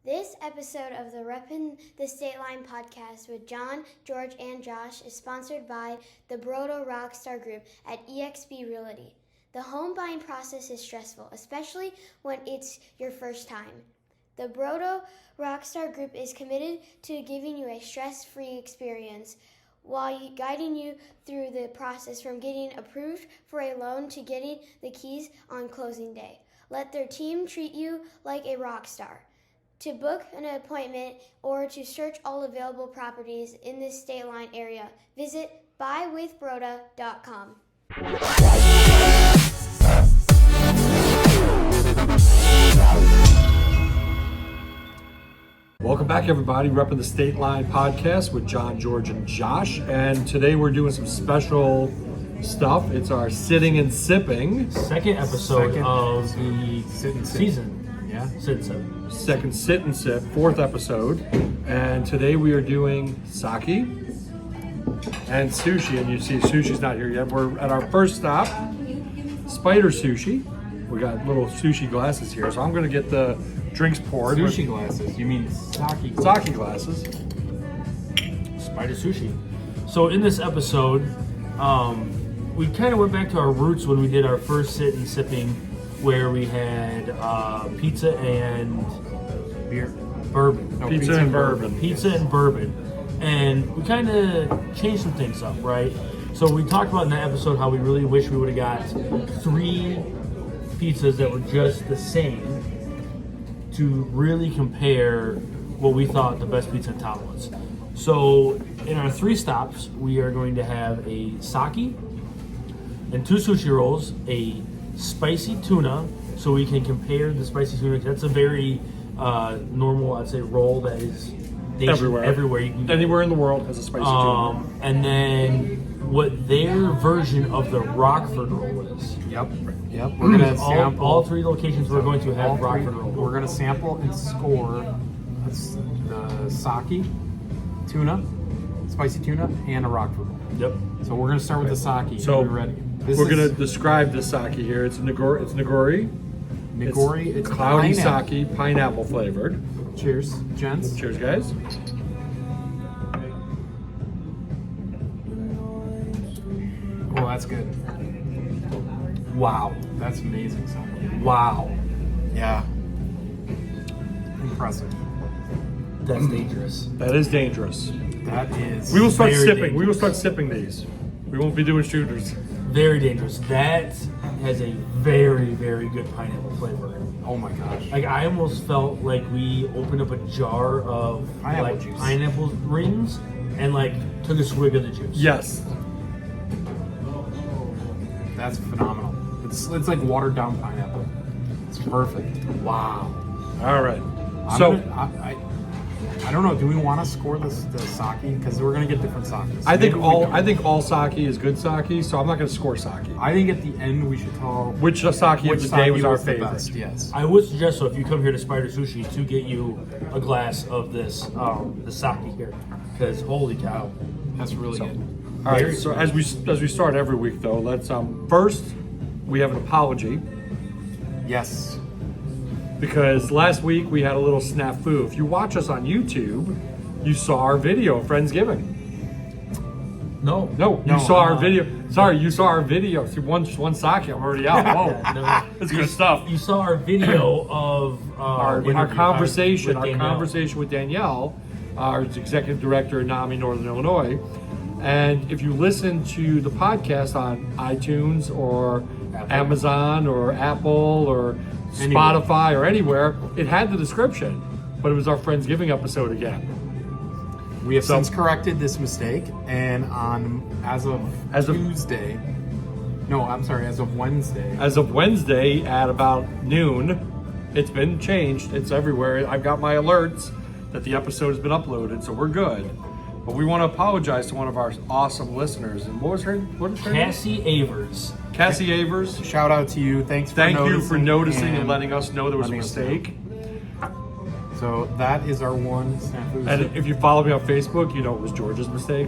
This episode of the Reppin, the Stateline podcast with John, George, and Josh is sponsored by the Brodo Rockstar Group at eXp Realty. The home buying process is stressful, especially when it's your first time. The Brodo Rockstar Group is committed to giving you a stress-free experience while guiding you through the process from getting approved for a loan to getting the keys on closing day. Let their team treat you like a rock star. To book an appointment or to search all available properties in the Stateline area, visit buywithbroda.com. Welcome back, everybody. Reppin' the Stateline podcast with John, George, and Josh. And today we're doing some special stuff. It's our Sitting and Sipping. Second episode of the season. Yeah, Sittin. Second Sit and Sip, fourth episode. And today we are doing sake and sushi. And you see sushi's not here yet. We're at our first stop, Spider Sushi. We got little sushi glasses here. So I'm going to get the drinks poured. Sushi glasses? You mean sake glasses? Sake glasses. Spider Sushi. So in this episode, we kind of went back to our roots when we did our first sit and sipping, where we had pizza and beer, bourbon. No, pizza and bourbon. Pizza and bourbon. And we kind of changed some things up, right? So we talked about in that episode how we really wish we would have got 3 pizzas that were just the same to really compare what we thought the best pizza in town was. So in our 3 stops, we are going to have a sake and 2 sushi rolls, a spicy tuna, so we can compare the spicy tuna. That's a very normal, I'd say, roll that is everywhere you can get. Anywhere in the world has a spicy tuna. And then what their version of the Rockford Roll is. Yep. We're gonna sample all 3 locations. We're going to have Rockford Roll. We're gonna sample and score the sake, tuna, spicy tuna, and a Rockford Roll. Yep. So we're gonna start with the sake. So we're ready. We're going to describe the sake here. It's nigori. It's cloudy pineapple. Sake, pineapple flavored. Cheers, gents. Cheers, guys. Oh, that's good. Wow, that's amazing. Wow. Yeah. Impressive. That's dangerous. That is dangerous. That is. We will start very sipping. dangerous. We will start sipping these. We won't be doing shooters. Very dangerous. That has a very, very good pineapple flavor. Oh my gosh. Like, I almost felt like we opened up a jar of Pineapple juice. Pineapple rings and took a swig of the juice. Yes. That's phenomenal. It's like watered down pineapple. It's perfect. Wow. All right. I don't know. Do we want to score the sake? Because we're gonna get different sakes. I think all sake is good sake, so I'm not going to score sake. I think at the end we should call Which sake of the day was our the favorite? best, yes. I would suggest, so if you come here to Spider Sushi, to get you a glass of this, the sake here, because holy cow. That's really good. All right. So as we start every week, though, let's first we have an apology. Yes. Because last week we had a little snafu. If you watch us on YouTube, you saw our video of Friendsgiving. No, you saw our video. Sorry, you saw our video. See, one sake, I'm already out. Whoa, that's good stuff. You saw our video of Our interview, conversation with with Danielle. Danielle, our executive director in NAMI, Northern Illinois. And if you listen to the podcast on iTunes or Amazon or Apple or Spotify or anywhere, it had the description, but it was our Friendsgiving episode again. We have since corrected this mistake, and as of Wednesday. As of Wednesday at about noon, it's been changed. It's everywhere. I've got my alerts that the episode has been uploaded, so we're good. But we want to apologize to one of our awesome listeners. And what is her name? Cassie Avers. Cassie Avers. Shout out to you. Thank you for noticing and letting us know there was a mistake. So that is our one snafu. And if you follow me on Facebook, you know it was George's mistake.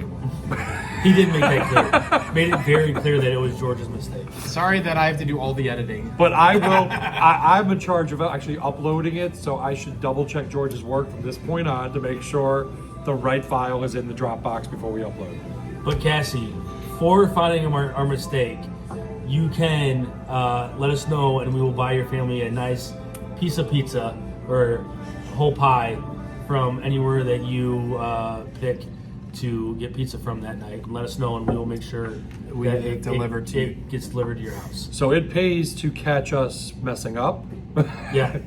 He did make that clear. Made it very clear that it was George's mistake. Sorry that I have to do all the editing. But I will. I'm in charge of actually uploading it, so I should double check George's work from this point on to make sure the right file is in the Dropbox before we upload. But Cassie, for finding our mistake, you can let us know, and we will buy your family a nice piece of pizza or whole pie from anywhere that you pick to get pizza from that night. And let us know, and we will make sure We that get it delivered to you. it gets delivered to your house. So it pays to catch us messing up. Yeah.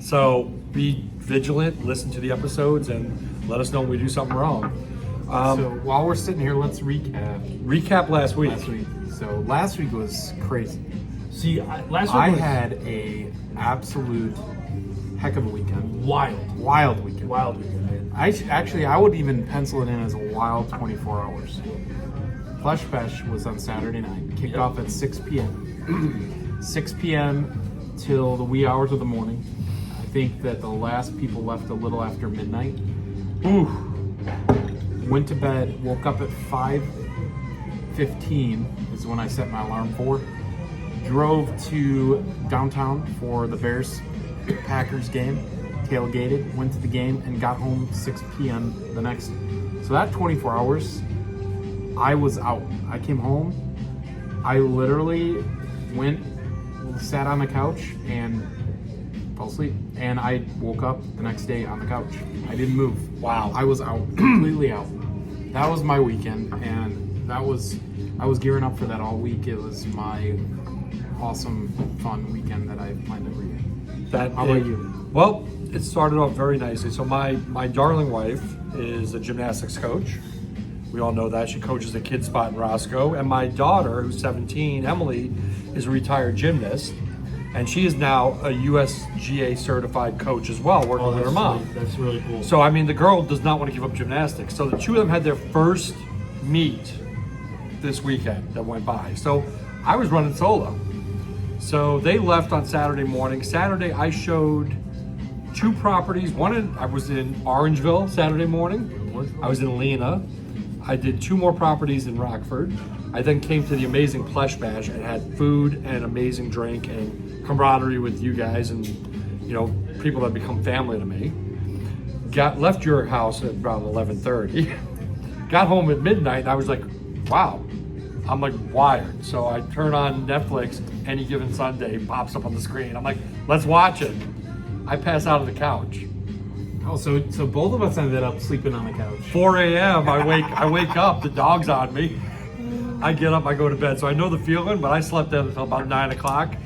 So be vigilant, listen to the episodes, and let us know when we do something wrong. So while we're sitting here, let's recap Recap last week. So last week was crazy. See, last week I was had a absolute heck of a weekend. wild weekend. weekend. I would even pencil it in as a wild 24 hours. Plush Bash was on Saturday night. Kicked off at 6 p.m. 6 p.m. till the wee hours of the morning. I think that the last people left a little after midnight. Ooh. Went to bed, woke up at 5:15 is when I set my alarm for. Drove to downtown for the Bears-Packers game. Tailgated, went to the game, and got home 6 p.m. the next day. So that 24 hours, I was out. I came home. I literally went, sat on the couch, and fell asleep. And I woke up the next day on the couch. I didn't move. Wow. I was out, completely out. That was my weekend, and I was gearing up for that all week. It was my awesome, fun weekend that I've planned every year. How about you? Well, it started off very nicely. So my darling wife is a gymnastics coach. We all know that. She coaches a kids spot in Roscoe. And my daughter, who's 17, Emily, is a retired gymnast. And she is now a USGA certified coach as well, working with her mom. That's really cool. So, I mean, the girl does not want to give up gymnastics. So the two of them had their first meet this weekend that went by. So I was running solo. So they left on Saturday morning. Saturday, I showed 2 properties. I was in Orangeville Saturday morning. I was in Lena. I did 2 more properties in Rockford. I then came to the amazing Plush Bash and had food and amazing drink and camaraderie with you guys and, you know, people that become family to me. Left your house at around 11:30. Got home at midnight and I was like, wow, I'm like wired. So I turn on Netflix, Any Given Sunday pops up on the screen. I'm like, let's watch it. I pass out on the couch. Oh, so both of us ended up sleeping on the couch. 4 a.m. I wake up, the dog's on me. I get up, I go to bed. So I know the feeling, but I slept in until about 9 o'clock.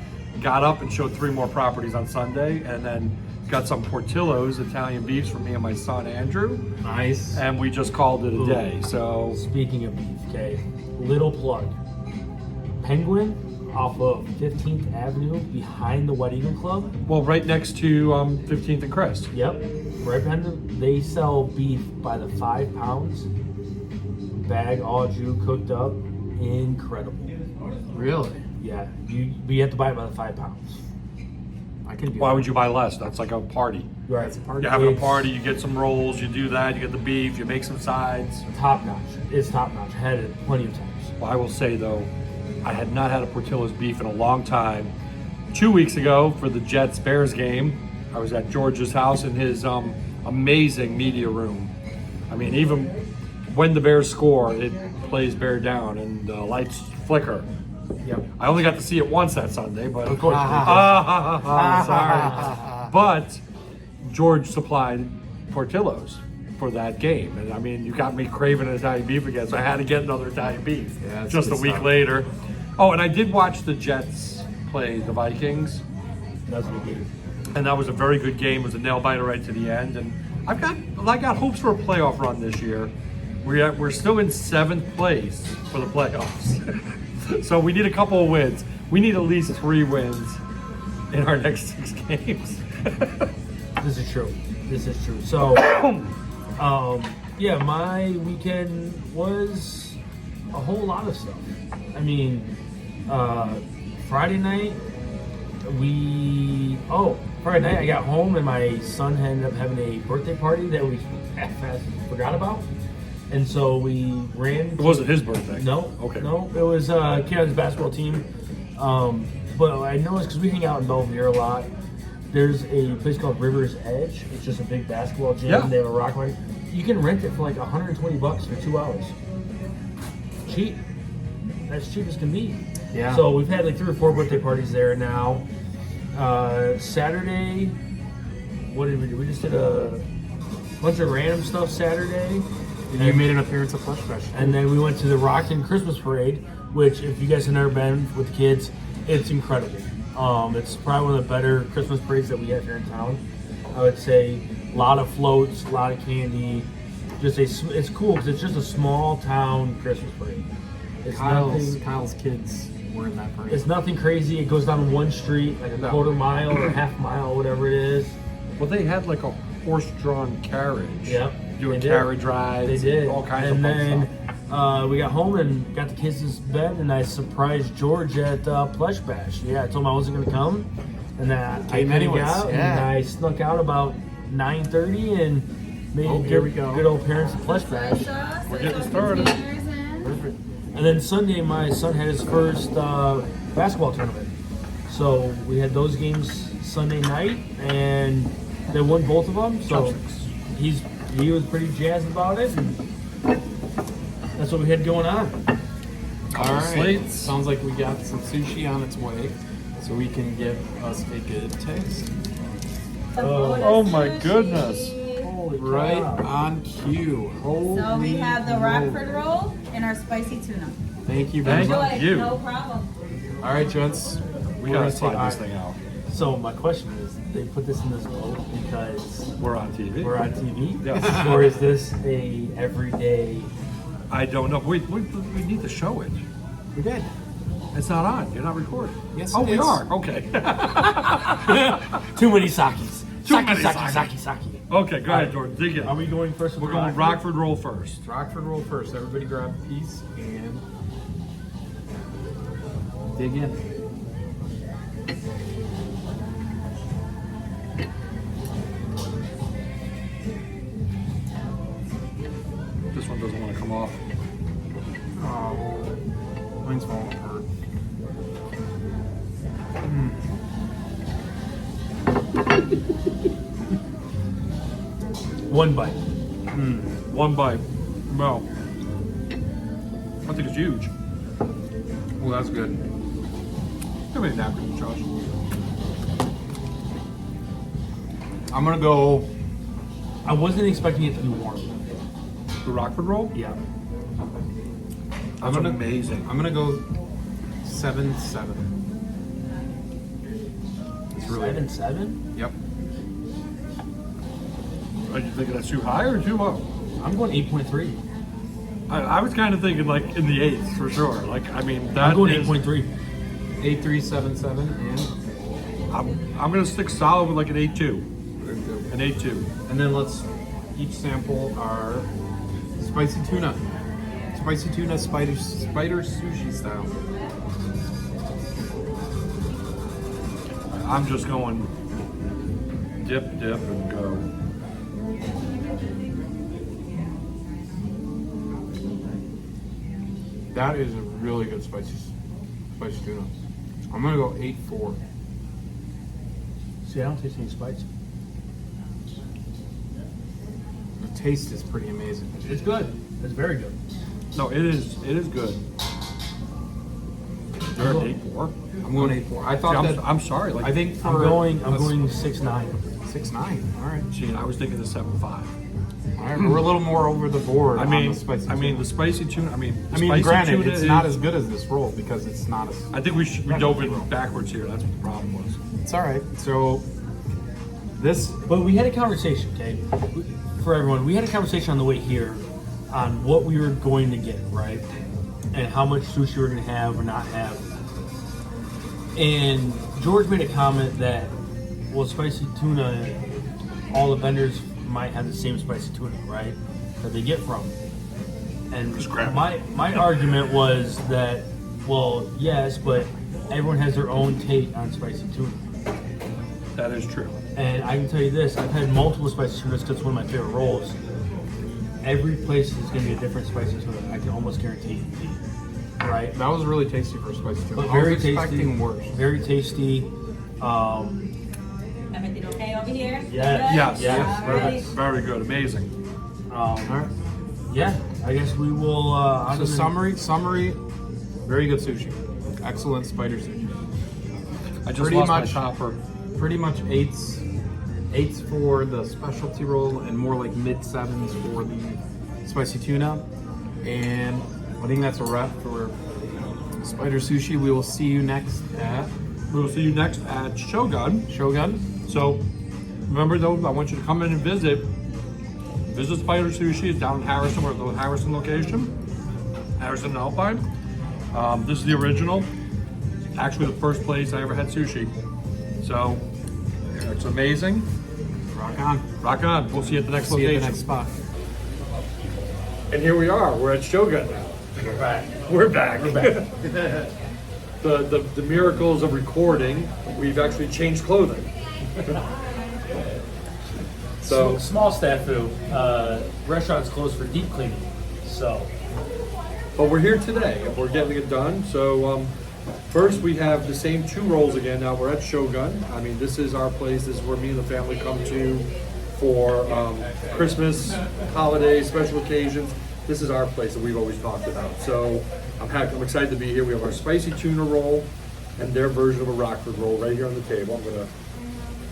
Got up and showed 3 more properties on Sunday, and then got some Portillo's Italian beefs for me and my son Andrew. Nice. And we just called it a day. So Speaking of beef, okay, little plug. Penguin off of 15th Avenue behind the Wet Eagle Club. well, right next to 15th and Crest. Yep, right behind them. They sell beef by the 5 pounds. Bag, all Jew, cooked up. Incredible. Really? Yeah, you have to buy it by the 5 pounds. I can do Why that. would you buy less? That's like a party. Right. It's a party. You're having a party, you get some rolls, you do that, you get the beef, you make some sides. Top notch. It's top notch. I had it plenty of times. Well, I will say though, I had not had a Portillo's beef in a long time. 2 weeks ago for the Jets-Bears game, I was at George's house in his amazing media room. I mean, even when the Bears score, it plays Bear down and the lights flicker. Yep. I only got to see it once that Sunday, but Of course. sorry. But George supplied Portillo's for that game, and I mean, you got me craving an Italian beef again, so I had to get another Italian beef. Yeah, that's just a good week stuff. later. Oh, and I did watch the Jets play the Vikings, That's what we do. and that was a very good game. It was a nail biter right to the end, and I got hopes for a playoff run this year. We're still in 7th place for the playoffs. So we need a couple of wins. We need at least 3 wins in our next 6 games. This is true. So, yeah, my weekend was a whole lot of stuff. I mean, Friday night, I got home and my son ended up having a birthday party that we forgot about. And so we ran. It wasn't his birthday. No. Okay. No, it was Kevin's basketball team. But I noticed because we hang out in Belvedere a lot. There's a place called River's Edge. It's just a big basketball gym. Yeah. They have a rock line. You can rent it for like $120 for 2 hours. Cheap. That's cheap as can be. Yeah. So we've had like 3 or 4 birthday parties there now. Saturday, what did we do? We just did a bunch of random stuff Saturday. And you made an appearance at Flesh Fest. And then we went to the Rockton Christmas Parade, which if you guys have never been with the kids, it's incredible. It's probably one of the better Christmas parades that we have here in town. I would say a lot of floats, a lot of candy. It's cool because it's just a small town Christmas parade. It's Kyle's kids were in that parade. It's nothing crazy. It goes down one street, like a quarter mile or half mile, whatever it is. Well, they had like a horse-drawn carriage. Yep. Doing They did. carriage rides. They did. All kinds and of fun then stuff. we got home and got the kids to bed, and I surprised George at Plush Bash. Yeah, I told him I wasn't going to come, and that I Came couldn't anyways, get out, yeah. and I snuck out about 9:30 and made here we go. good old parents at Plush Bash. We're getting started. Perfect. And then Sunday, my son had his first basketball tournament. So we had those games Sunday night, and they won both of them. So he was pretty jazzed about it, and that's what we had going on. All right. Slates. Sounds like we got some sushi on its way, so we can give us a good taste. Oh my goodness. Holy Right cow. on cue. Holy So we have the moly. Rockford Roll and our spicy tuna. Thank you very Thank much. you. No problem. All right, gents. We We're gotta gonna slide take- this thing out. So my question is, they put this in this boat because We're on TV. we're on TV? Yes. Or is this a everyday? I don't know. We need to show it. We did. It's not on. You're not recording. Yes, Oh, it we is. are. Okay. Too many sakis. Too Sake, many sake, sake. sake, sake. Okay, go ahead, Jordan. Dig in. Are we going first? We're going Rockford Roll first. Rockford Roll first. Everybody grab a piece and dig in. This one doesn't want to come off. Oh, mine's falling apart. One bite. One bite. Well, I think it's huge. Well, that's good. Give me a napkin, Josh. I'm gonna go. I wasn't expecting it to be warm. The Rockford Roll? Yeah. That's gonna- amazing. I'm gonna go 7-7. It's really 7-7? Yep. Are you thinking that's too high or too low? I'm going 8.3. I was kind of thinking like in the 8s for sure. Like, I mean, that I'm going is- 8.3. 8-3-7-7 and I'm going to stick solid with like an 8-2. An 8-2. and then let's each sample our spicy tuna. Spicy tuna spider sushi style. I'm just going dip, and go. That is a really good spicy tuna. I'm gonna go 8-4. See, I don't taste any spice. The taste is pretty amazing. It's good. It's very good. No, it is good. You're at 8-4. I'm going 8-4. I See, thought that. I'm sorry. Like, I think for I'm going a 6.9. 6-9. All right. See, I was thinking the 7-5. All right. We're a little more over the board. I on mean, the spicy the tuna. spicy tuna. I mean, the I mean, spicy granted, tuna it's is, not as good as this roll because it's not as. I think we dove in backwards here. That's what the problem was. It's all right. So this. But we had a conversation, okay? For everyone, we had a conversation on the way here on what we were going to get, right? And how much sushi we we're going to have or not have. And George made a comment that, well, spicy tuna, all the vendors might have the same spicy tuna, right? That they get from. And Just grab it. my argument was that, well, yes, but everyone has their own take on spicy tuna. That is true. And I can tell you this, I've had multiple spicy tunas because it's one of my favorite rolls. every place is going to be a different spicy tuna. I can almost guarantee. Right? That was really tasty for spicy tuna. But I very was expecting worse. Very tasty. Everything okay over here? Yes. Yeah. Very, very good. Amazing. All right. Yeah, I guess we will. So summary, very good sushi. Excellent Spider Sushi. I just Pretty lost my much- chopper. Pretty much eights for the specialty roll and more like mid-7s for the spicy tuna. And I think that's a wrap for Spider Sushi. We will see you next at We will see you next at Shogun. Shogun. So remember though, I want you to come in and visit Spider Sushi. It's down in Harrison. We're at the Harrison location, Harrison and Alpine. This is the original. Actually, the first place I ever had sushi. So it's amazing. Rock on. Rock on. We'll see you at the next See you location. at the next spot. And here we are. We're at Shogun now. We're back. We're back. We're back. The miracles of recording. We've actually changed clothing. So Small snafu. Restaurant's closed for deep cleaning. So but we're here today and we're getting it done. So first we have the same 2 rolls again. Now we're at Shogun. I mean, this is our place. This is where me and the family come to for Christmas, holidays, special occasions. This is our place that we've always talked about. So I'm excited to be here. We have our Spicy Tuna Roll and their version of a Rockford Roll right here on the table. I'm gonna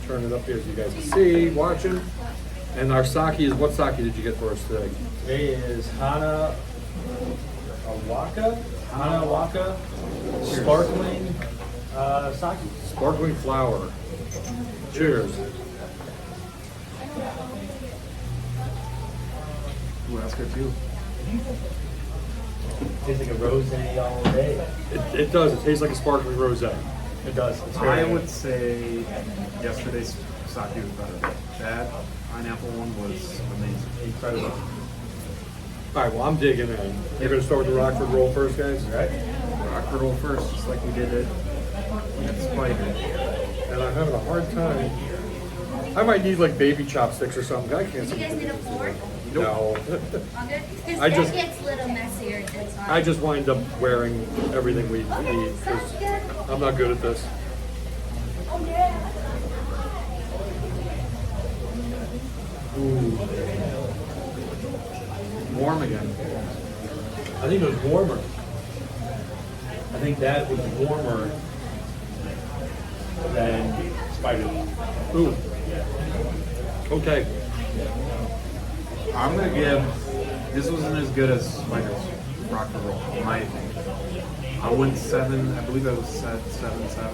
turn it up here so you guys can see, watching. And our sake is, what sake did you get for us today? today is Hanawaka sparkling sake. Sparkling flower. Cheers. Ooh, that's good too. Tastes like a rosé all day. It does. It tastes like a sparkling rosé. It does. It's I very good. would say yesterday's sake was better. That pineapple one was amazing. Incredible. All right, well, I'm digging in. You're going to start with the Rockford Roll first, guys? Right? Rockford Roll first, just like we did it at Spider. And I'm having a hard time. I might need like baby chopsticks or something. I can't You guys need a fork? No. All good? Because I that just- gets a little messier. That's fine. I just wind up wearing everything we Okay, eat sounds because good. I'm not good at this. Oh, yeah. Ooh. Warm again. I think it was warmer. I think that was warmer than Spider. Ooh. Okay. I'm gonna give. This wasn't as good as Spider's Rockford Roll, in my opinion. I went 7. I believe I was set 7-7.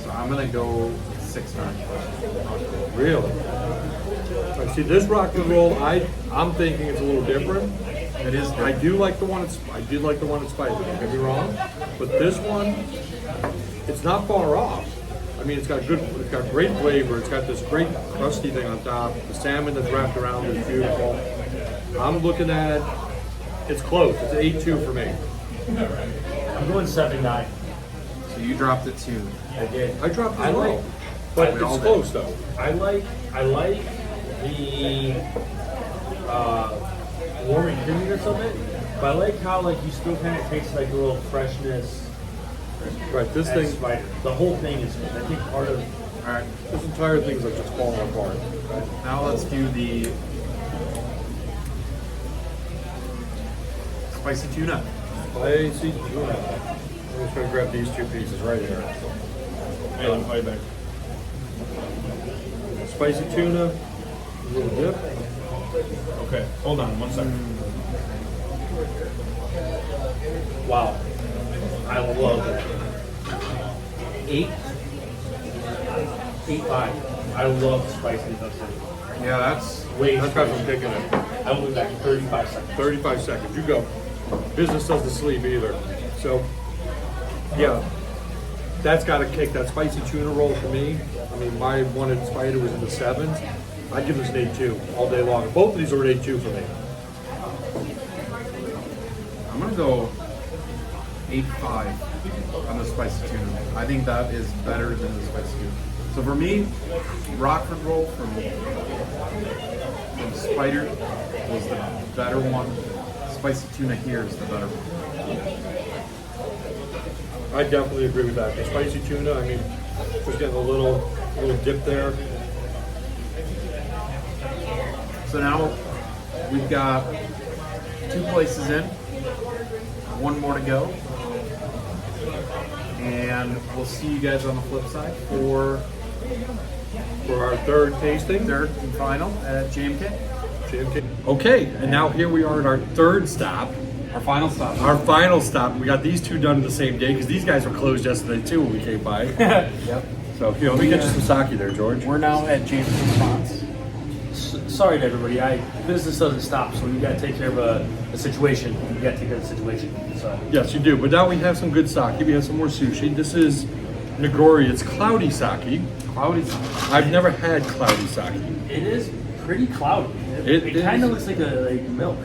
So I'm gonna go 6-9. Really? I see this Rockford Roll. I'm thinking it's a little different. It is. I do like the one I did like the one at Spider. Don't get me wrong, but this one, it's not far off. I mean, it's got great flavor. It's got this great crusty thing on top. The salmon that's wrapped around is beautiful. I'm looking at, it's close. It's 8-2 for me. I'm going 7-9. So you dropped it too. I did. I dropped it I low, like- but we all it's did. close though. I like the warm and creaminess of it, but I like how like you still kind of taste like a little freshness. Right, this At thing, Spider. The whole thing is, I think, part of. All right. this entire thing is like just falling apart. Now let's do the spicy tuna. Spicy tuna. I'm just gonna grab these 2 pieces right here. Spicy tuna, a little dip. Okay, hold on 1 second. Wow, I love that. 8.5. I love spicy nuts. Yeah, that's That's got some kick in it. I will be back in 35 seconds. 35 seconds, you go. Business doesn't sleep either. So, yeah, that's got a kick. That spicy tuna roll for me. I mean, my one at Spider was in the 7s. I'd give this an 8-2 all day long. Both of these are an 8-2 for me. I'm gonna go 8.5 on the spicy tuna. I think that is better than the spicy tuna. So for me, Rockford Roll from Spider, was the better one. Spicy tuna here is the better one. I definitely agree with that. The spicy tuna, I mean, just getting a little dip there. So now we've got 2 places in, 1 more to go. And we'll see you guys on the flip side for For our third tasting. third and final at JMK. Okay, and now here we are at our third stop. Our final stop. Our final stop. We got these 2 done the same day because these guys were closed yesterday too when we came by. Yep. So here, let me get you some sake there, George. We're now at JMK Nippon. Sorry to everybody. Business doesn't stop, so you got to take care of a situation. You got to take care of the situation. So Yes, you do. But now we have some good sake. We have some more sushi. This is Nigori. It's cloudy sake. Cloudy sake. I've never had cloudy sake. it is pretty cloudy. It It kind of is. looks like milk.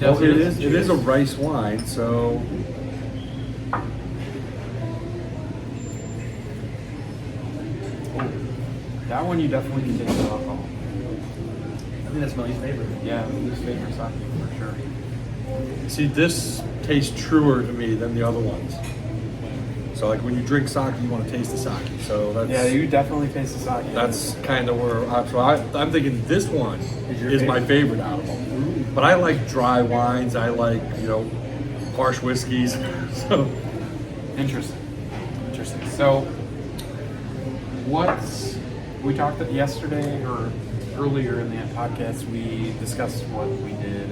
Well, it is a rice wine, so That one you definitely can taste the alcohol. I think that's Millie's favorite. Yeah, this favorite sake for sure. see, this tastes truer to me than the other ones. So like when you drink sake, you want to taste the sake. So that's Yeah, you definitely taste the sake. that's kind of where I'm thinking this one Is your is my favorite out of them. But I like dry wines. I like harsh whiskeys. So Interesting. So, we talked yesterday or earlier in the podcast, we discussed what we did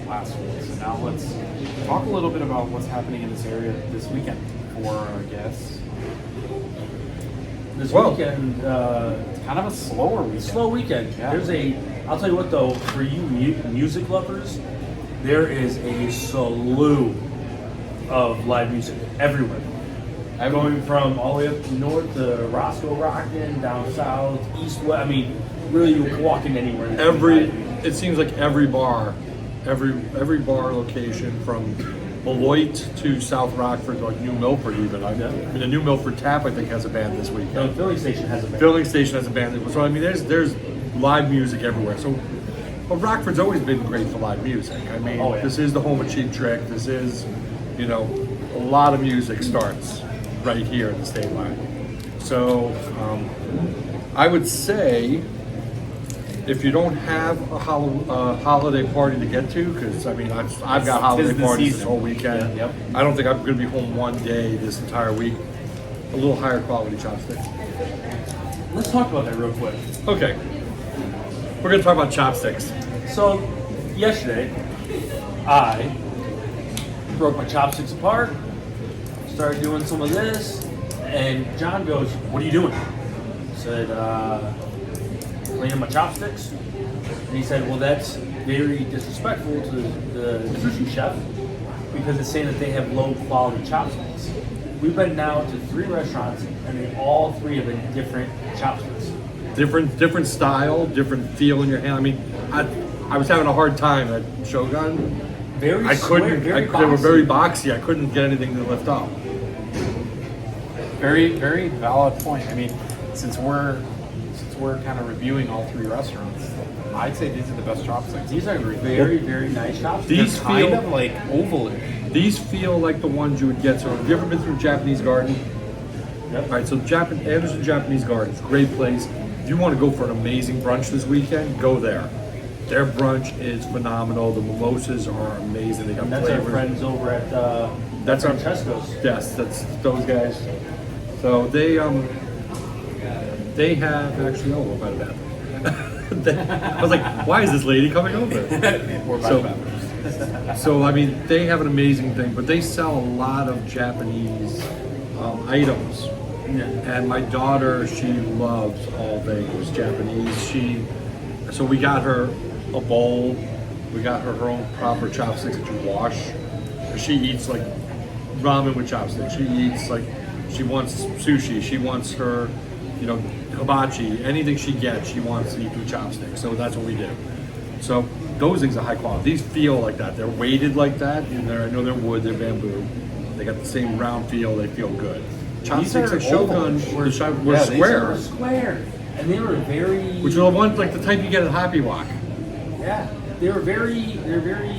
last week. So now let's talk a little bit about what's happening in this area this weekend for our guests. This Well- weekend, It's kind of a slower weekend. slow weekend. Yeah. I'll tell you what though, for you music lovers, there is a slew of live music everywhere. Going from all the way up north to Roscoe Rockin', down south, east, west. I mean, really, you can walk in anywhere. and there's live music. It seems like every bar location from Beloit to South Rockford, like New Milford even. I mean, the New Milford Tap I think has a band this No, weekend. filling station has a band. Filling Station has a band. So I mean, there's live music everywhere. So, but Rockford's always been great for live music. I mean, Oh, yeah. this is the home of Cheap Trick. This is, a lot of music starts right here in the Stateline. So I would say if you don't have a holiday party to get to, because I mean I've got holiday Tis the parties this season. whole weekend. Yeah, yep. I don't think I'm going to be home one day this entire week. A little higher quality chopsticks. Let's talk about that real quick. Okay, we're going to talk about chopsticks. So, yesterday, I broke my chopsticks apart, started doing some of this, and John goes, "What are you doing?" I said, "Cleaning my chopsticks." And he said, "Well, that's very disrespectful to the sushi chef because it's saying that they have low quality chopsticks." We've been now to 3 restaurants, and they all 3 have been different chopsticks. Different style, different feel in your hand. I mean, I was having a hard time at Shogun. Very I square, couldn't. very They were boxy. very boxy. I couldn't get anything to lift up. Very, very valid point. I mean, since we're kind of reviewing all 3 restaurants, I'd say these are the best chopsticks. These are very, very nice chopsticks. These They're kind feel of like ovalish. These feel like the ones you would get. So have you ever been through Japanese Garden? Yep. All right, so Anderson Japanese Garden is a great place. If you want to go for an amazing brunch this weekend, go there. Their brunch is phenomenal. The mimosas are amazing. They got And that's our flavors. friends over at That's our Francesco's. Yes, that's those guys. So they have actually about that. I was like, why is this lady coming over? Or So- So I mean, they have an amazing thing, but they sell a lot of Japanese items. And my daughter, she loves all things Japanese. So we got her a bowl. We got her own proper chopsticks that you wash. She eats like ramen with chopsticks. She eats like, she wants sushi. She wants her, hibachi. Anything she gets, she wants to eat with chopsticks. So that's what we do. So those things are high quality. These feel like that. They're weighted like that. And I know they're wood, they're bamboo. They got the same round feel. They feel good. Chopsticks are at Shogun oval. were these square, Square. And they were very... which are the ones like the type you get at Happy Walk. Yeah, they're very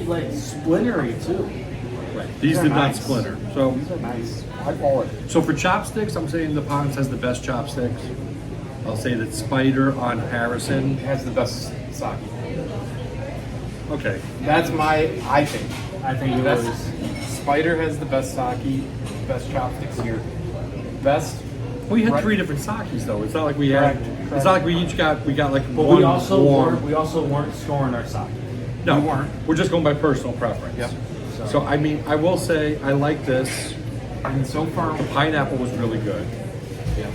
like splintery too. Right. These These are did not nice. splinter. So, These are nice. High quality. so for chopsticks, I'm saying the Ponds has the best chopsticks. I'll say that Spider on Harrison. It has the best sake. Okay. That's I think. I think it Best, was. Spider has the best sake, best chopsticks here. Best. We had Right. 3 different sakis though. It's not like we had. Correct. It's not like we got like But one we also warm. weren't scoring our sake. No, we weren't. We're just going by personal preference. Yep. So I mean, I will say I like this. And so far, The pineapple was really good. yes.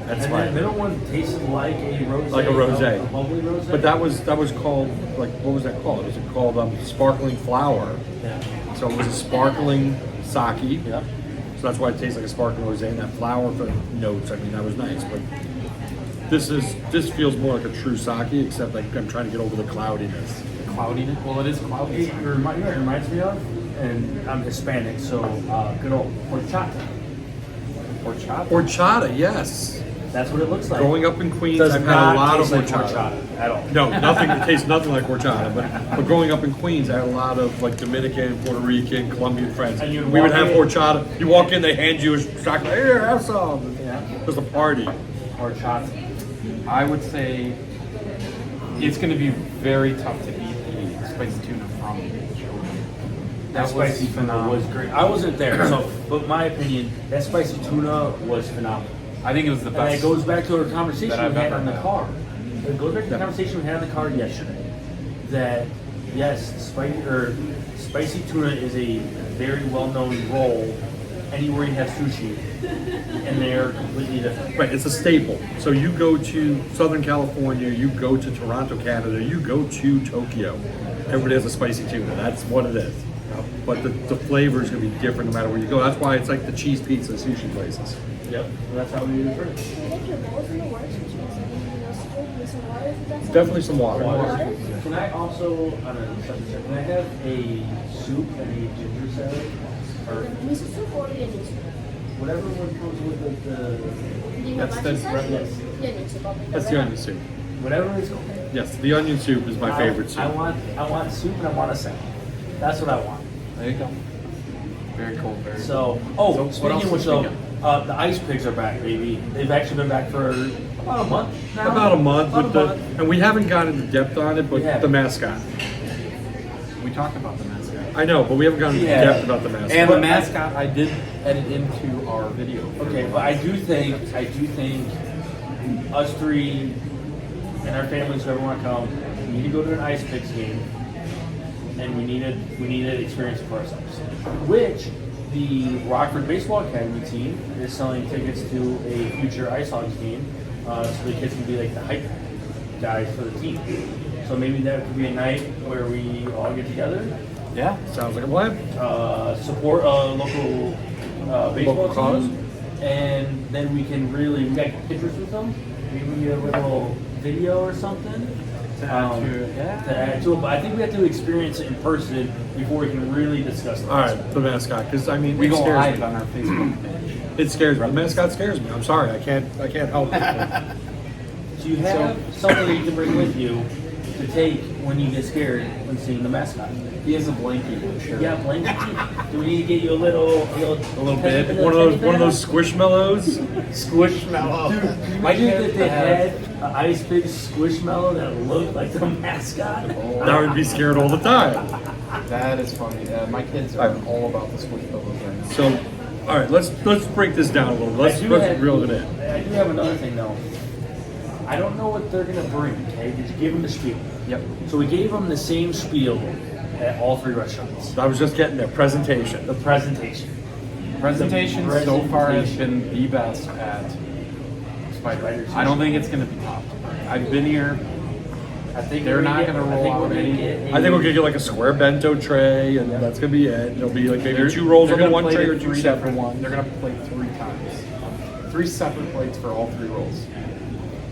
That's And fine. that middle one tasted like a rosé. Like a rosé. A bubbly rosé. But that was called like what was that called? Was it called sparkling flower? Yeah. So it was a sparkling sake. Yep. So that's why it tastes like a sparkling rosé. And that flower for notes, I mean, that was nice. But this feels more like a true sake, except like I'm trying to get over the cloudiness. Cloudiness. Well, it is cloudy. It reminds me of, and I'm Hispanic, so good old horchata. Horchata. Horchata, yes. That's what it looks like. Growing up in Queens, Does I've had not a lot of taste like horchata. at all. No, nothing. It tastes nothing like horchata. But growing up in Queens, I had a lot of like Dominican, Puerto Rican, Colombian friends. And you'd We would walk have in- horchata. You walk in, they hand you a chocolate. Here, have some. Yeah. It was a party. Horchata. I would say it's going to be very tough to beat the spicy tuna from Shogun. That spicy tuna was great. I wasn't there, so but my opinion, that spicy tuna was phenomenal. I think it was the And best. it goes back to our conversation that I've we had ever in the had. car. It goes back to the conversation we had in the car yesterday. That yes, spicy tuna is a very well-known roll anywhere you have sushi, and they're completely different. Right, it's a staple. So you go to Southern California, you go to Toronto, Canada, you go to Tokyo. Everybody has a spicy tuna. That's what it is. But the flavor is going to be different no matter where you go. That's why it's like the cheese pizza sushi places. Yep, that's how we refer to it. I think your bowl's in the works, which means that anything else to drink with some water. If that's Definitely some water. Water? Can I also, on a subject, can I have a soup and a ginger salad? Or Miso soup or onion soup? whatever one comes with the Do you know That's what the you said? yes. The onion soup. I'll pick That's that the right onion soup. whatever it's called. Yes, the onion soup is my favorite soup. I want soup and I want a salad. That's what I want. There you go. Very cool. Very So, So, what speaking else of which, is we though, the ice pigs are back, baby. They've actually been back for about a month now. About a month, About with a the, month. and we haven't gone into depth on it, but We haven't. the mascot. We talked about the mascot. I know, but we haven't gone into Yeah. depth about the mascot. And the mascot, I did edit into our video. Okay, but I do think us three and our families, whoever want to come, we need to go to an ice pigs game, and we need to experience it for ourselves. Which the Rockford Baseball Academy team is selling tickets to a future Ice Hogs game, so the kids can be like the hype guys for the team. So maybe that could be a night where we all get together, Yeah. Sounds like a plan. support a local baseball Local cause. team, and then we got pictures with them. Maybe we get a little video or something. To add to it. To add to it, but I think we have to experience it in person before we can really discuss it. All right, the mascot, because I mean, We it go scares live me. on our Facebook page. It scares me. The mascot scares me. I'm sorry, I can't help it. So you have something that you can bring with you to take when you get scared when seeing the mascot. He has a blankie, sure. Yeah, blanket. Do we need to get you a little bit. One of those squishmallows. Squishmallow. My kid, if they had an ice big squishmallow that looked like the mascot. I would be scared all the time. That is funny. My kids are all about the squishmallows right now. So, all right, let's break this down a little. Let's reel it in. I do have another thing though. I don't know what they're gonna bring. Okay, just give them the spiel. Yep. So we gave them the same spiel at all three restaurants. I was just getting there. Presentation. The presentation. Presentation so far has been the best at Spider. I don't think it's going to be topped. I've been here. I think They're we're not get- gonna I roll think out we're gonna any- get I think we'll get like a square bento tray, and that's gonna be it. It'll be like maybe They're- 2 rolls they're on the gonna one plate tray it or 2 three separate different- ones. They're going to plate 3 times. 3 separate plates for all 3 rolls.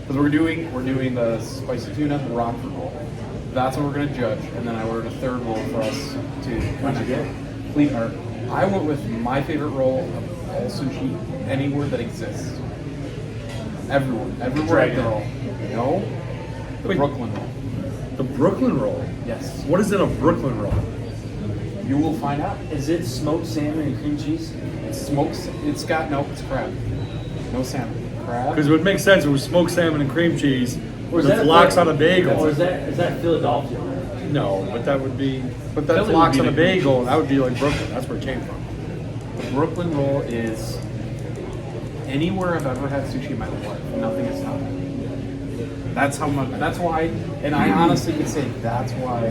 Because we're doing the spicy tuna, the Rockford Roll. That's what we're going to judge, and then I ordered a 3rd roll for us to. What'd you get? Clean art. I went with my favorite roll of all sushi anywhere that exists. Everywhere I've Dragon been. roll. No, the Wait. Brooklyn roll. The Brooklyn roll. Yes. What is in a Brooklyn roll? You will find out. Is it smoked salmon and cream cheese? It's smoked. It's crab. No salmon. Crab. Because it would make sense if it was smoked salmon and cream cheese. Or is With that lox on a bagel. Or is that Philadelphia? No, but that would be. But that's Philly lox would on be a the cream bagel. That would be like Brooklyn. That's where it came from. The Brooklyn roll is anywhere I've ever had sushi in my life. Nothing is top. That's how much. That's why, and I honestly could say that's why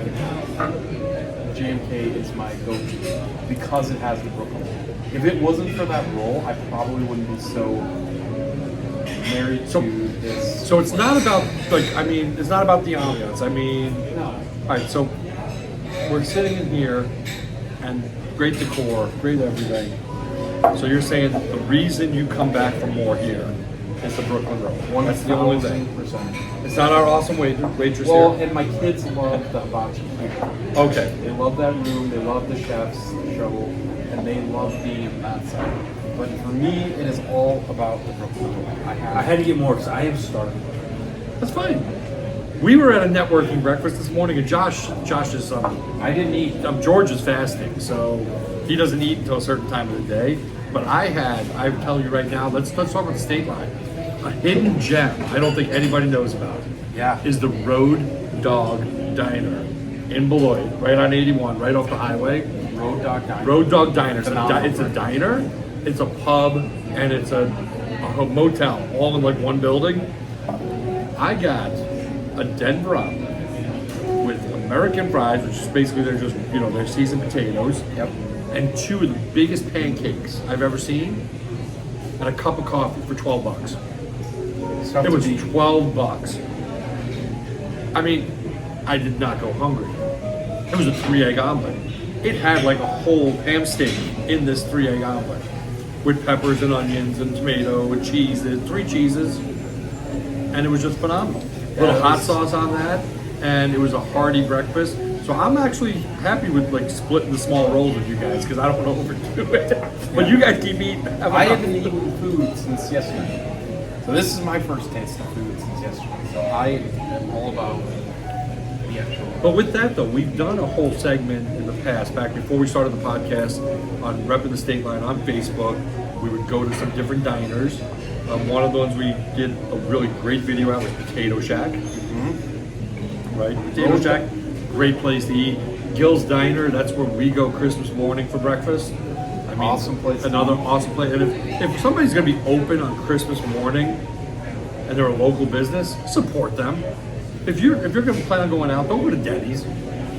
JMK is my go-to, because it has the Brooklyn roll. If it wasn't for that roll, I probably wouldn't be so married to this. So it's not about it's not about the ambiance. No. All right. So we're sitting in here, and great decor, great everything. So you're saying that the reason you come back for more here is the Brooklyn roll. That's the only thing. 1000%. It's not our awesome waitress Well, here. and my kids love the hibachi. Okay. They love that room, they love the chefs, the show, and they love being on that side. But for me, it is all about the Brooklyn roll. I had to get more because I am starving. That's fine. We were at a networking breakfast this morning, and Josh is I didn't eat. George is fasting, so he doesn't eat until a certain time of the day. But I'm telling you right now, let's talk about the Stateline. A hidden gem I don't think anybody knows about. Yeah. Is the Road Dog Diner in Beloit, right on 81, right off the highway. Road Dog Diner. Road Dog Diner. Phenomenal. It's a diner, it's a pub, and it's a motel, all in like one building. I got a Denver omelet with American fries, which is basically they're seasoned potatoes. Yep. And 2 of the biggest pancakes I've ever seen, and a cup of coffee for $12. It was $12. I mean, I did not go hungry. It was a 3-egg omelet. It had like a whole ham steak in this 3-egg omelet with peppers and onions and tomato and cheeses, 3 cheeses, and it was just phenomenal. Little hot sauce on that, and it was a hearty breakfast. So I'm actually happy with like splitting the small rolls with you guys because I don't want to overdo it. But you guys keep eating. I haven't eaten food since yesterday. So this is my first taste of food since yesterday. So I am all about the actual. But with that though, we've done a whole segment in the past, back before we started the podcast, on Reppin the Stateline on Facebook. We would go to some different diners. One of the ones we did a really great video at was Potato Shack. Right? Potato Shack, great place to eat. Gil's Diner, that's where we go Christmas morning for breakfast. I mean, Awesome place to Another eat. awesome place. And if somebody's going to be open on Christmas morning and they're a local business, support them. If you're going to plan on going out, don't go to Denny's.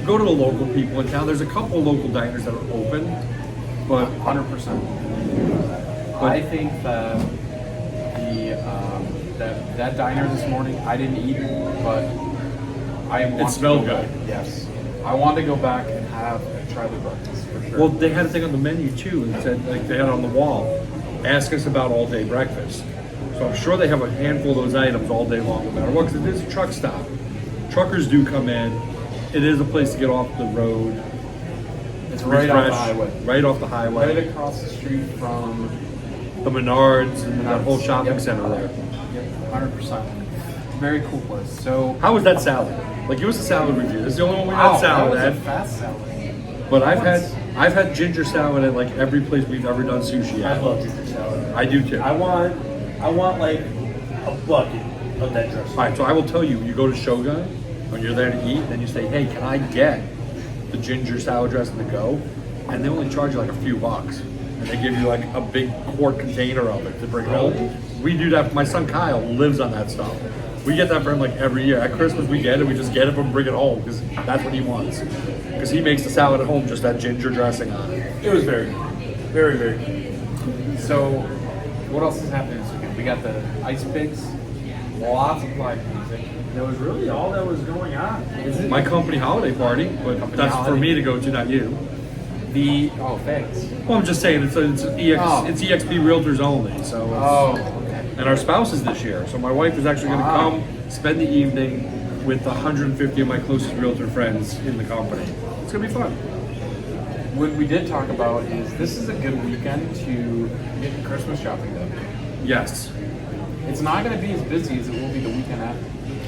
Go to the local people in town. There's a couple of local diners that are open, but 100%. I think that that diner this morning, I didn't eat, but I want it smelled to go good. back. Yes, I want to go back and try the breakfast for sure. Well, they had a thing on the menu too, and said like they had on the wall, ask us about all day breakfast. So I'm sure they have a handful of those items all day long, no matter what, because it is a truck stop. Truckers do come in. It is a place to get off the road. it's right off the Refresh, highway, right off the highway. right across the street from. The Menards and that whole shopping Yep. center there. Yep, 100%. Very cool place. So. How was that salad? Like, give us a salad review. This is the only one we had salad that at. was a fast salad. But I've had ginger salad at like every place we've ever done sushi I at. love ginger salad. I do too. I want like a bucket of that dressing. All right, so I will tell you, you go to Shogun when you're there to eat, then you say, hey, can I get the ginger salad dressing to go? And they only charge you like a few bucks. And they give you like a big quart container of it to bring home. We do that. My son Kyle lives on that stuff. We get that for him like every year. At Christmas we get it. We just get it from bring it home because that's what he wants. Because he makes the salad at home, just that ginger dressing on it. It was very good. Very, very good. So, what else is happening this weekend? We got the ice pigs, lots of live music. That was really all that was going on. Is it My company holiday party, but Company that's for holiday. me to go to, not you. thanks. Well, I'm just saying it's EXP Realtors only. So it's, Okay. and our spouses this year. So my wife is actually going to Wow. come spend the evening with 150 of my closest realtor friends in the company. It's going to be fun. What we did talk about is this is a good weekend to get Christmas shopping done. Yes. It's not going to be as busy as it will be the weekend after.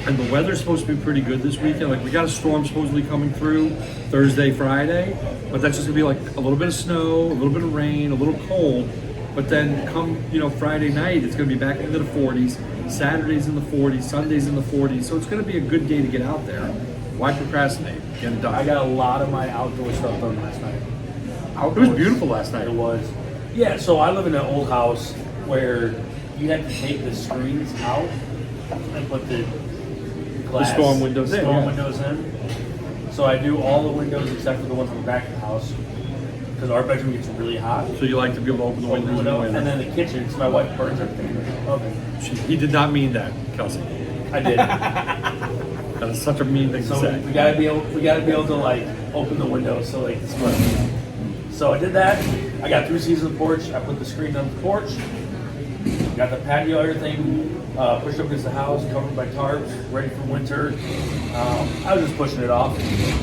And the weather's supposed to be pretty good this weekend. Like we got a storm supposedly coming through Thursday, Friday, but that's just gonna be like a little bit of snow, a little bit of rain, a little cold. But then come, Friday night, it's gonna be back into the 40s. Saturday's in the 40s, Sunday's in the 40s. So it's gonna be a good day to get out there. Why procrastinate? Get it done. I got a lot of my outdoor stuff done last night. It was beautiful last night. It was. Yeah, so I live in an old house where you had to take the screens out and put the glass, storm windows in, yeah. windows in. So I do all the windows except for the ones in the back of the house because our bedroom gets really hot. So you like to be able to open the windows in the winter. And then the kitchen, because my wife burns everything in the oven. He did not mean that, Kelsey. I did. That is such a mean thing to So say. we gotta be able to like open the windows so like it's fun. So I did that. I got 3 seats on the porch. I put the screen on the porch. Got the patio, everything pushed up against the house, covered by tarps, ready for winter. I was just pushing it off,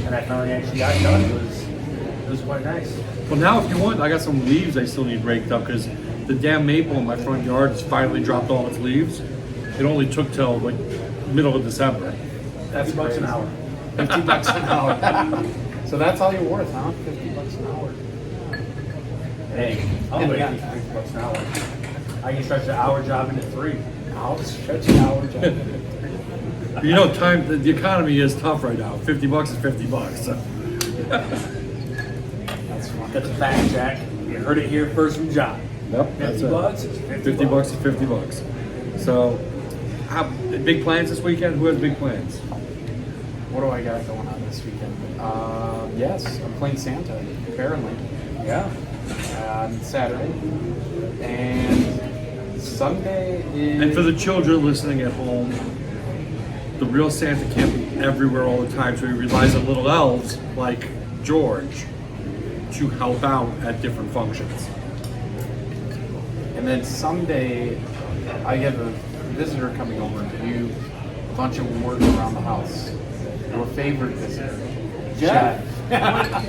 and I finally actually got it done. It was quite nice. Well, now if you want, I got some leaves I still need raked up because the damn maple in my front yard has finally dropped all its leaves. It only took till like middle of December. That's $50 an hour. $50 an hour. So that's all you're worth, huh? $50 an hour. Hey, I'll make $50 an hour. I can stretch an hour job into 3. I'll stretch an hour job. The economy is tough right now. $50 is $50. So. That's fun. That's a fact, Jack. You heard it here first from John. Yep, that's it. $50 is $50 is $50. So, big plans this weekend? Who has big plans? What do I got going on this weekend? Yes, I'm playing Santa, apparently. Yeah. On Saturday. And Sunday is... And for the children listening at home, the real Santa can't be everywhere all the time, so he relies on little elves like George to help out at different functions. And then Sunday, I have a visitor coming over to do a bunch of work around the house. Your favorite visitor, Jeff.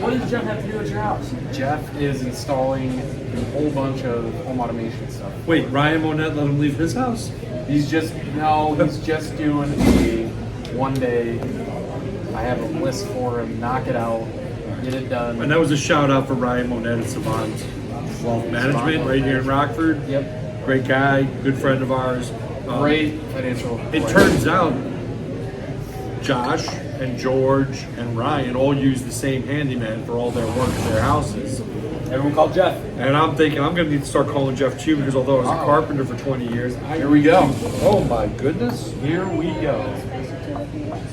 What does Jeff have to do at your house? Jeff is installing a whole bunch of home automation stuff. Wait, Ryan Monette let him leave his house? He's just doing a one day. I have a list for him, knock it out, get it done. And that was a shout out for Ryan Monette at Savant Wealth Management right here in Rockford. Yep. Great guy, good friend of ours. Great financial. It turns out Josh and George and Ryan all use the same handyman for all their work at their houses. Everyone called Jeff. And I'm thinking I'm going to need to start calling Jeff too because although I was a carpenter for 20 years, Here we go. Oh my goodness. Here we go.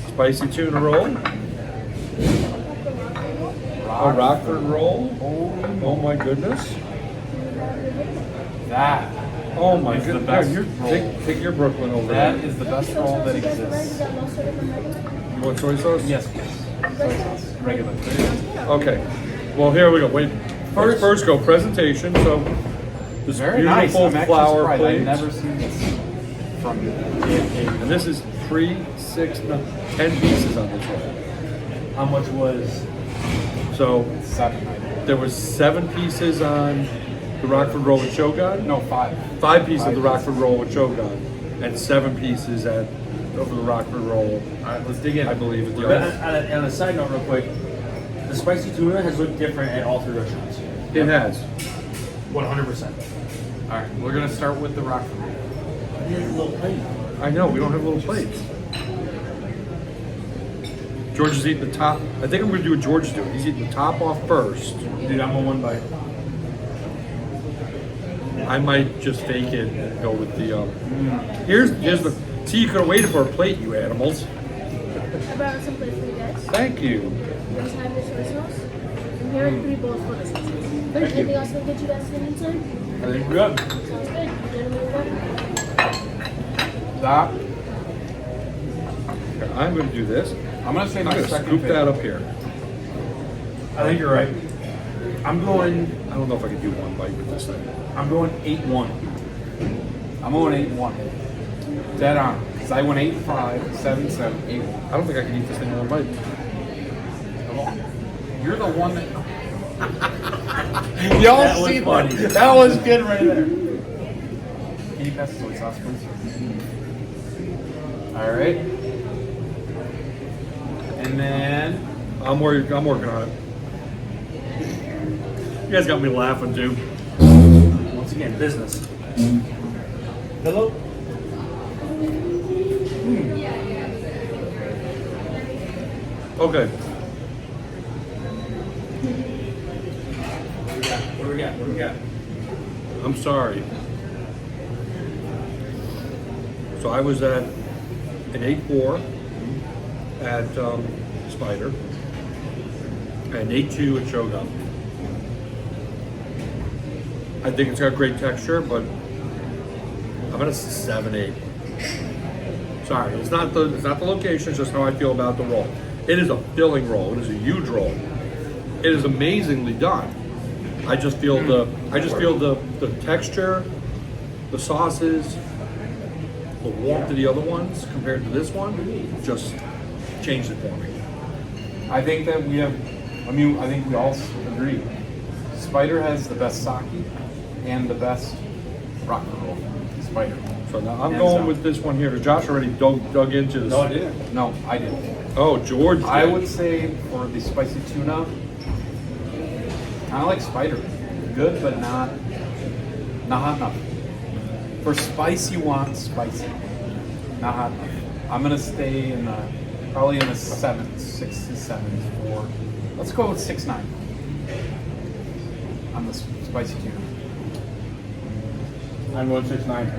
Spicy Tuna Roll. A Rockford Roll. Oh my goodness. That. Oh my It's the goodness. best roll. Take your Brooklyn over That there. is the best roll that exists. You want soy sauce? Yes, please. Soy sauce. Regular. Okay. Well, here we go. Wait. First go presentation. So this Very nice. beautiful I'm actually flower surprised. plate. I've never seen this from JMK. And this is 3, 6, 10 pieces on this roll. How much was? So 7, I think. there was 7 pieces on the Rockford Roll with Shogun. No, 5. 5 pieces of the 5 Rockford Roll with Shogun, and 7 pieces over the Rockford Roll. All right, let's dig in. I believe at the But other. on a side note, real quick, the spicy tuna has looked different at all 3 restaurants. It has. 100%. All right, we're gonna start with the Rockford Roll. I know we don't have little plates. George is eating the top. I think I'm going to do what George is doing. He's eating the top off first. Dude, I'm a 1 bite. I might just fake it and go with the. Here's the. See, you could have waited for a plate, you animals. I brought some plates for you guys. Thank you. This have your soy sauce. And here are 3 bowls for the sauce. Anything else to get you guys in the meantime? I think we're good. Sounds good. Gentlemen, you're welcome. That. Here, I'm going to do this. I'm gonna say I'm my going to second scoop favorite. that up here. I think you're right. I'm going I don't know if I can do 1 bite with this thing. 8-1. I'm going 8-1. Dead on. Because I went 8-5, 7-7, 8-1. I don't think I can eat this thing in 1 bite. You're the one that. Y'all That was see funny. That was good right there. Can you pass the soy sauce, please? All right. And then I'm working on it. You guys got me laughing too. Once again, business. Hello? Okay. What do we got? I'm sorry. So I was at an 8-4 at Spider and 8-2 at Shogun. I think it's got great texture, but I'm at a 7-8. Sorry, it's not the location. It's just how I feel about the roll. It is a filling roll. It is a huge roll. It is amazingly done. I just feel the texture, the sauces, the warmth of the other ones compared to this one just changed it for me. I think that I think we all agree. Spider has the best sake and the best Rockford Roll. Spider. So now I'm Hands going down. with this one here. Josh already dug into this. No, I didn't. No, I didn't. Oh, George did. I would say for the spicy tuna, kind of like Spider. Good, but not hot enough. For spice, you want spicy. Not hot enough. I'm gonna stay in probably in the 7s, 6 to 7s, 4. Let's go with 6-9 on the spicy tuna. I'm going 6-9.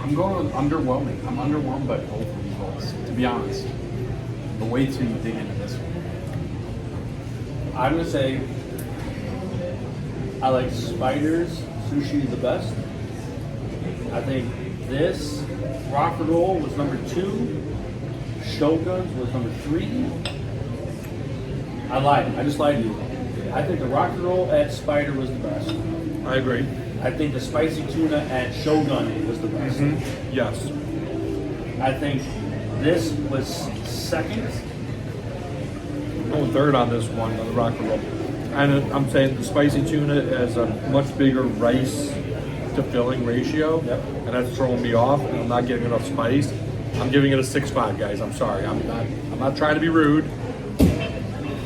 I'm going with underwhelming. I'm underwhelmed by both of these rolls, to be honest. But way too dig into this one. I'm gonna say I like Spider's sushi the best. I think this Rockford Roll was number 2. Shogun's was number 3. I lied. I just lied to you. I think the Rockford Roll at Spider was the best. I agree. I think the spicy tuna at Shogun was the best. Yes. I think this was second. I'm going third on this one, on the Rockford Roll. And I'm saying the spicy tuna has a much bigger rice to filling ratio. Yep. And that's throwing me off, and I'm not getting enough spice. I'm giving it a 6.5, guys. I'm sorry. I'm not trying to be rude.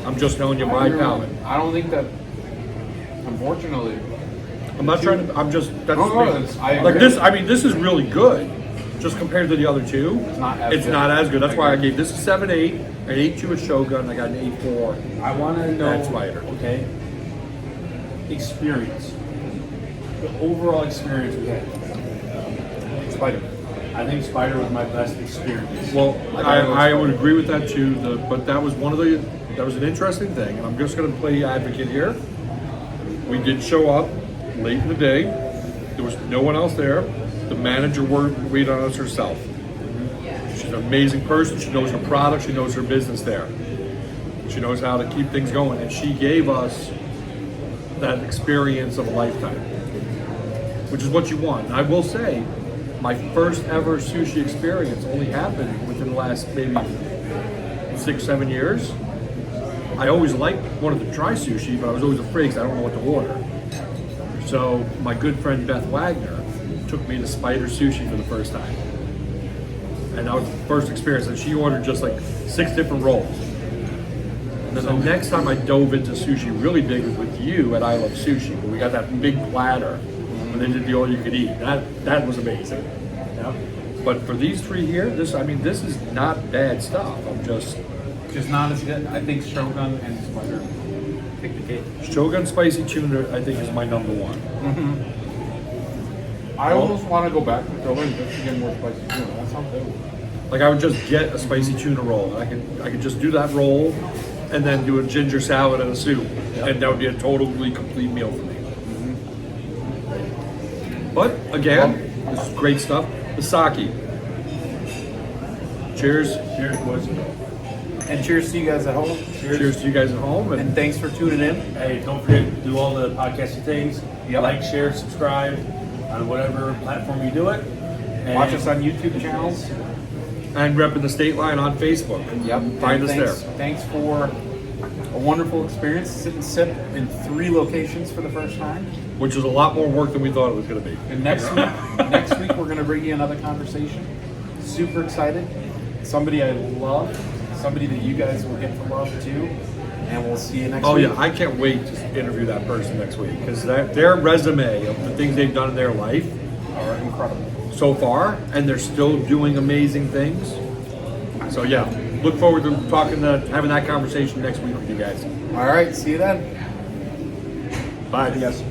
I'm just telling you my palate. I don't think that, unfortunately. I'm not trying to. I'm just. That's No, me. that's- I like agree. this. I mean, this is really good, just compared to the other two. It's not as It's good. not as good. That's I why I agree. gave this a 7.8, an 8.2 at Shogun. I got an 8.4. I want to know. At Spider. Okay. Experience. The overall experience we had. Spider. I think Spider was my best experience. Well, I would agree with that too. But that was that was an interesting thing, and I'm just going to play advocate here. We did show up late in the day. There was no one else there. The manager waited on us herself. She's an amazing person. She knows her product. She knows her business there. She knows how to keep things going, and she gave us that experience of a lifetime, which is what you want. And I will say, my first ever sushi experience only happened within the last maybe 6-7 years. I always wanted to try sushi, but I was always afraid because I don't know what to order. So my good friend Beth Wagner took me to Spider Sushi for the first time. And that was the first experience. And she ordered just like 6 different rolls. And then the next time I dove into sushi really big was with you at I Love Sushi. But we got that big platter when they did the all you could eat. That was amazing. Yeah. But for these 3 here, this is not bad stuff. I'm just not as good. I think Shogun and Spider pick the cake. Shogun Spicy Tuna, I think, is my number 1. I almost want to go back to Shogun just to get more spicy tuna. That sounds good. Like I would just get a spicy tuna roll. I could just do that roll, and then do a ginger salad and a soup, and that would be a totally complete meal for me. But again, this is great stuff. The sake. Cheers. Cheers, boys. And cheers to you guys at home. Cheers to you guys at home. And thanks for tuning in. Hey, don't forget to do all the podcasting things. Yep. Like, share, subscribe on whatever platform you do it. And Watch us on YouTube channels. And Reppin the Stateline on Facebook. Yep. Find us there. Thanks for a wonderful experience. Sit and sip in 3 locations for the first time. Which is a lot more work than we thought it was going to be. And next week we're going to bring you another conversation. Super excited. Somebody I love, somebody that you guys will get to love too. And we'll see you next Oh week. yeah, I can't wait to interview that person next week because their resume of the things they've done in their life Are incredible. so far, and they're still doing amazing things. So yeah, look forward to having that conversation next week with you guys. All right, see you then. Bye. Yes.